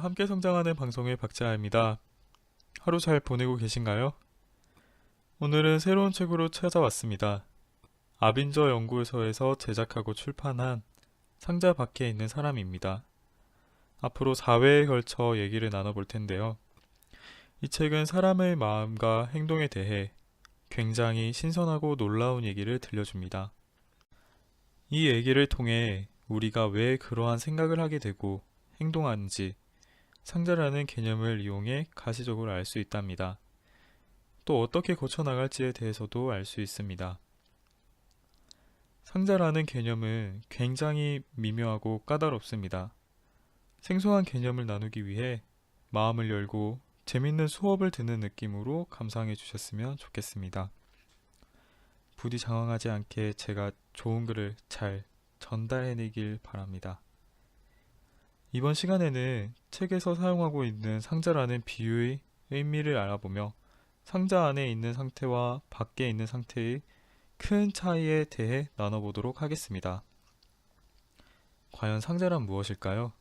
함께 성장하는 방송의 박자입니다. 하루 잘 보내고 계신가요? 오늘은 새로운 책으로 찾아왔습니다. 아빈저 연구소에서 제작하고 출판한 상자 밖에 있는 사람입니다. 앞으로 4회에 걸쳐 얘기를 나눠볼 텐데요. 이 책은 사람의 마음과 행동에 대해 굉장히 신선하고 놀라운 얘기를 들려줍니다. 이 얘기를 통해 우리가 왜 그러한 생각을 하게 되고 행동하는지 상자라는 개념을 이용해 가시적으로 알 수 있답니다. 또 어떻게 고쳐나갈지에 대해서도 알 수 있습니다. 상자라는 개념은 굉장히 미묘하고 까다롭습니다. 생소한 개념을 나누기 위해 마음을 열고 재밌는 수업을 듣는 느낌으로 감상해 주셨으면 좋겠습니다. 부디 당황하지 않게 제가 좋은 글을 잘 전달해내길 바랍니다. 이번 시간에는 책에서 사용하고 있는 상자라는 비유의 의미를 알아보며 상자 안에 있는 상태와 밖에 있는 상태의 큰 차이에 대해 나눠보도록 하겠습니다. 과연 상자란 무엇일까요?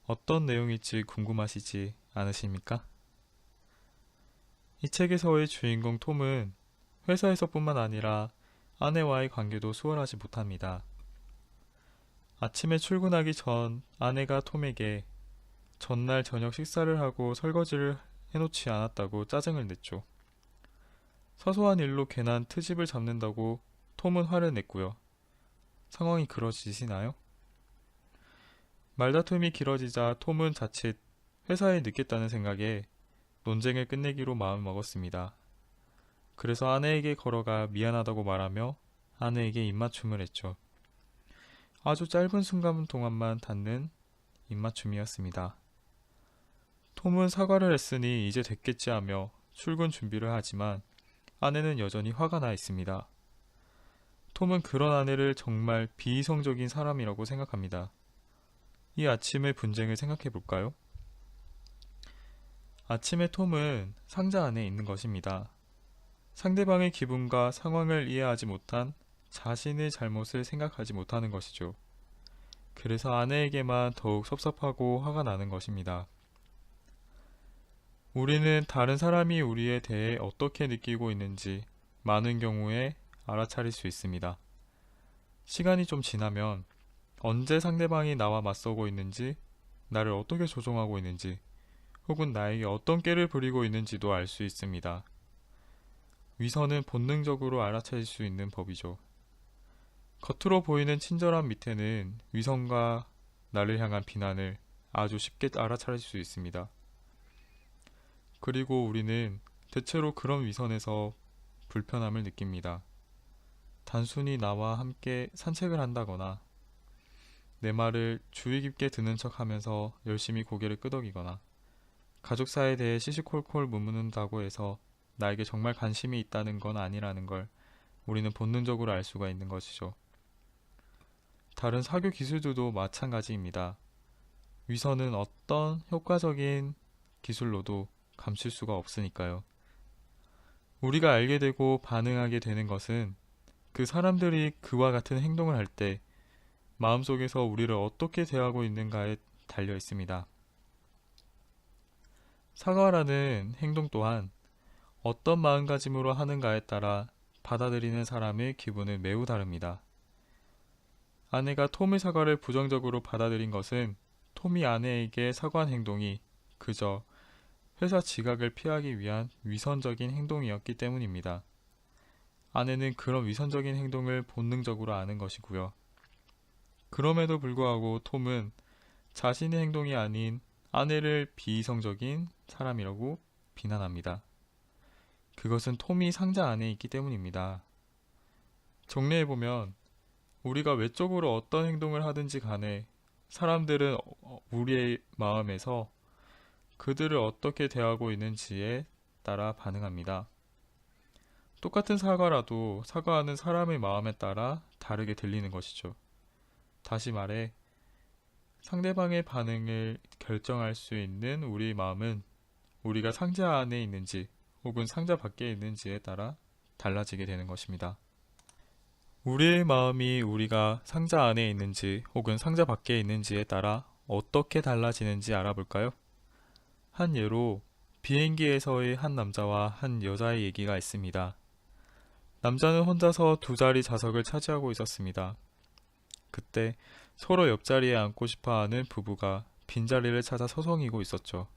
어떤 내용일지 궁금하시지 않으십니까? 이 책에서의 주인공 톰은 회사에서뿐만 아니라 아내와의 관계도 수월하지 못합니다. 아침에 출근하기 전 아내가 톰에게 전날 저녁 식사를 하고 설거지를 해놓지 않았다고 짜증을 냈죠. 사소한 일로 괜한 트집을 잡는다고 톰은 화를 냈고요. 상황이 그러지시나요? 말다툼이 길어지자 톰은 자칫 회사에 늦겠다는 생각에 논쟁을 끝내기로 마음먹었습니다. 그래서 아내에게 걸어가 미안하다고 말하며 아내에게 입맞춤을 했죠. 아주 짧은 순간 동안만 닿는 입맞춤이었습니다. 톰은 사과를 했으니 이제 됐겠지 하며 출근 준비를 하지만 아내는 여전히 화가 나 있습니다. 톰은 그런 아내를 정말 비이성적인 사람이라고 생각합니다. 이 아침의 분쟁을 생각해 볼까요? 아침에 톰은 상자 안에 있는 것입니다. 상대방의 기분과 상황을 이해하지 못한 자신의 잘못을 생각하지 못하는 것이죠. 그래서 아내에게만 더욱 섭섭하고 화가 나는 것입니다. 우리는 다른 사람이 우리에 대해 어떻게 느끼고 있는지 많은 경우에 알아차릴 수 있습니다. 시간이 좀 지나면 언제 상대방이 나와 맞서고 있는지, 나를 어떻게 조종하고 있는지, 혹은 나에게 어떤 꾀를 부리고 있는지도 알 수 있습니다. 위선은 본능적으로 알아차릴 수 있는 법이죠. 겉으로 보이는 친절함 밑에는 위선과 나를 향한 비난을 아주 쉽게 알아차릴 수 있습니다. 그리고 우리는 대체로 그런 위선에서 불편함을 느낍니다. 단순히 나와 함께 산책을 한다거나 내 말을 주의 깊게 듣는 척 하면서 열심히 고개를 끄덕이거나 가족사에 대해 시시콜콜 묻는다고 해서 나에게 정말 관심이 있다는 건 아니라는 걸 우리는 본능적으로 알 수가 있는 것이죠. 다른 사교 기술들도 마찬가지입니다. 위선은 어떤 효과적인 기술로도 감출 수가 없으니까요. 우리가 알게 되고 반응하게 되는 것은 그 사람들이 그와 같은 행동을 할 때 마음속에서 우리를 어떻게 대하고 있는가에 달려 있습니다. 사과라는 행동 또한 어떤 마음가짐으로 하는가에 따라 받아들이는 사람의 기분은 매우 다릅니다. 아내가 톰의 사과를 부정적으로 받아들인 것은 톰이 아내에게 사과한 행동이 그저 회사 지각을 피하기 위한 위선적인 행동이었기 때문입니다. 아내는 그런 위선적인 행동을 본능적으로 아는 것이고요. 그럼에도 불구하고 톰은 자신의 행동이 아닌 아내를 비이성적인 사람이라고 비난합니다. 그것은 톰이 상자 안에 있기 때문입니다. 정리해보면 우리가 외적으로 어떤 행동을 하든지 간에 사람들은 우리의 마음에서 그들을 어떻게 대하고 있는지에 따라 반응합니다. 똑같은 사과라도 사과하는 사람의 마음에 따라 다르게 들리는 것이죠. 다시 말해 상대방의 반응을 결정할 수 있는 우리의 마음은 우리가 상자 안에 있는지 혹은 상자 밖에 있는지에 따라 달라지게 되는 것입니다. 우리의 마음이 우리가 상자 안에 있는지 혹은 상자 밖에 있는지에 따라 어떻게 달라지는지 알아볼까요? 한 예로 비행기에서의 한 남자와 한 여자의 얘기가 있습니다. 남자는 혼자서 두 자리 좌석을 차지하고 있었습니다. 그때 서로 옆자리에 앉고 싶어하는 부부가 빈자리를 찾아 서성이고 있었죠.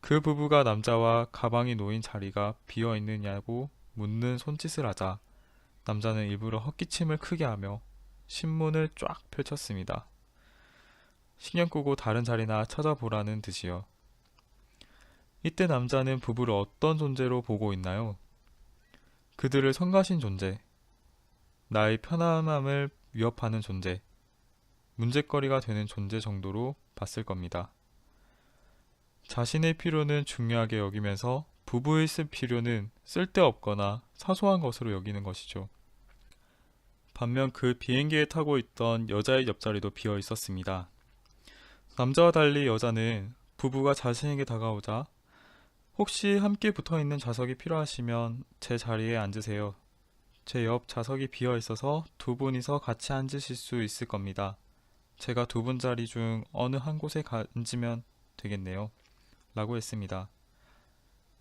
그 부부가 남자와 가방이 놓인 자리가 비어 있느냐고 묻는 손짓을 하자 남자는 일부러 헛기침을 크게 하며 신문을 쫙 펼쳤습니다. 신경 끄고 다른 자리나 찾아보라는 듯이요. 이때 남자는 부부를 어떤 존재로 보고 있나요? 그들을 성가신 존재, 나의 편안함을 위협하는 존재, 문제거리가 되는 존재 정도로 봤을 겁니다. 자신의 필요는 중요하게 여기면서 부부의 쓸 필요는 쓸데없거나 사소한 것으로 여기는 것이죠. 반면 그 비행기에 타고 있던 여자의 옆자리도 비어 있었습니다. 남자와 달리 여자는 부부가 자신에게 다가오자 혹시 함께 붙어있는 좌석이 필요하시면 제 자리에 앉으세요. 제 옆 좌석이 비어 있어서 두 분이서 같이 앉으실 수 있을 겁니다. 제가 두 분 자리 중 어느 한 곳에 앉으면 되겠네요. 라고 했습니다.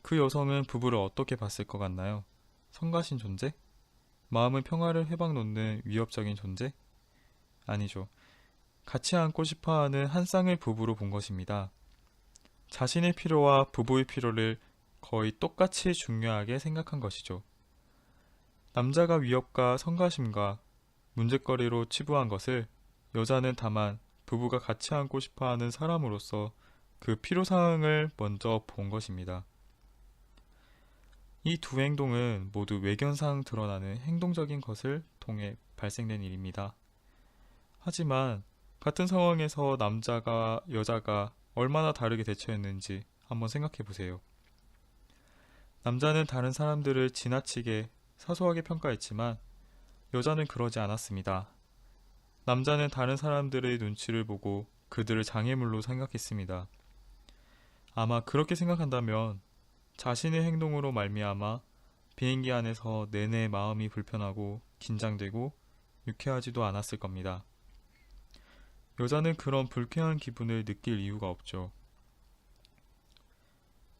그 여성은 부부를 어떻게 봤을 것 같나요? 성가신 존재? 마음의 평화를 해박놓는 위협적인 존재? 아니죠. 같이 앉고 싶어하는 한 쌍의 부부로 본 것입니다. 자신의 필요와 부부의 필요를 거의 똑같이 중요하게 생각한 것이죠. 남자가 위협과 성가심과 문제거리로 치부한 것을 여자는 다만 부부가 같이 앉고 싶어하는 사람으로서 그 필요사항을 먼저 본 것입니다. 이 두 행동은 모두 외견상 드러나는 행동적인 것을 통해 발생된 일입니다. 하지만 같은 상황에서 남자가 여자가 얼마나 다르게 대처했는지 한번 생각해 보세요. 남자는 다른 사람들을 지나치게 사소하게 평가했지만 여자는 그러지 않았습니다. 남자는 다른 사람들의 눈치를 보고 그들을 장애물로 생각했습니다. 아마 그렇게 생각한다면 자신의 행동으로 말미암아 비행기 안에서 내내 마음이 불편하고 긴장되고 유쾌하지도 않았을 겁니다. 여자는 그런 불쾌한 기분을 느낄 이유가 없죠.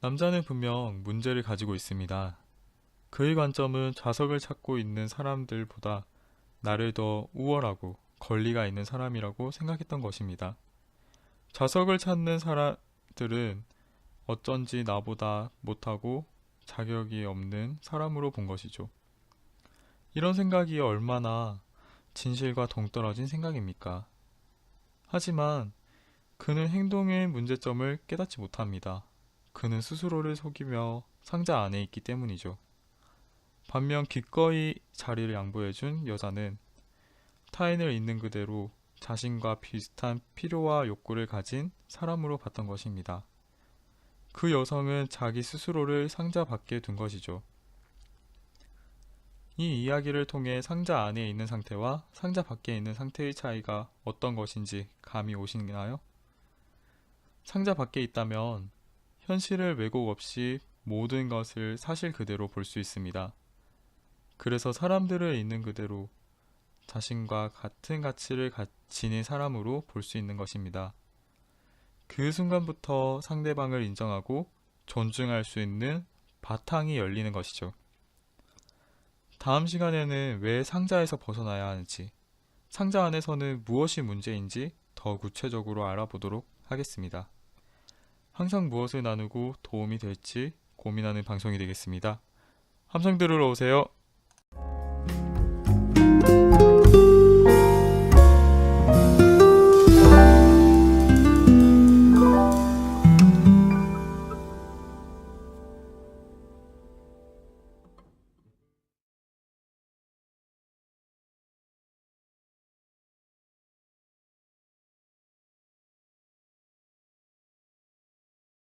남자는 분명 문제를 가지고 있습니다. 그의 관점은 좌석을 찾고 있는 사람들보다 나를 더 우월하고 권리가 있는 사람이라고 생각했던 것입니다. 좌석을 찾는 사람들은 어쩐지 나보다 못하고 자격이 없는 사람으로 본 것이죠. 이런 생각이 얼마나 진실과 동떨어진 생각입니까? 하지만 그는 행동의 문제점을 깨닫지 못합니다. 그는 스스로를 속이며 상자 안에 있기 때문이죠. 반면 기꺼이 자리를 양보해준 여자는 타인을 있는 그대로 자신과 비슷한 필요와 욕구를 가진 사람으로 봤던 것입니다. 그 여성은 자기 스스로를 상자 밖에 둔 것이죠. 이 이야기를 통해 상자 안에 있는 상태와 상자 밖에 있는 상태의 차이가 어떤 것인지 감이 오시나요? 상자 밖에 있다면 현실을 왜곡 없이 모든 것을 사실 그대로 볼 수 있습니다. 그래서 사람들을 있는 그대로 자신과 같은 가치를 지닌 사람으로 볼 수 있는 것입니다. 그 순간부터 상대방을 인정하고 존중할 수 있는 바탕이 열리는 것이죠. 다음 시간에는 왜 상자에서 벗어나야 하는지, 상자 안에서는 무엇이 문제인지 더 구체적으로 알아보도록 하겠습니다. 항상 무엇을 나누고 도움이 될지 고민하는 방송이 되겠습니다. 함성 들으러 오세요.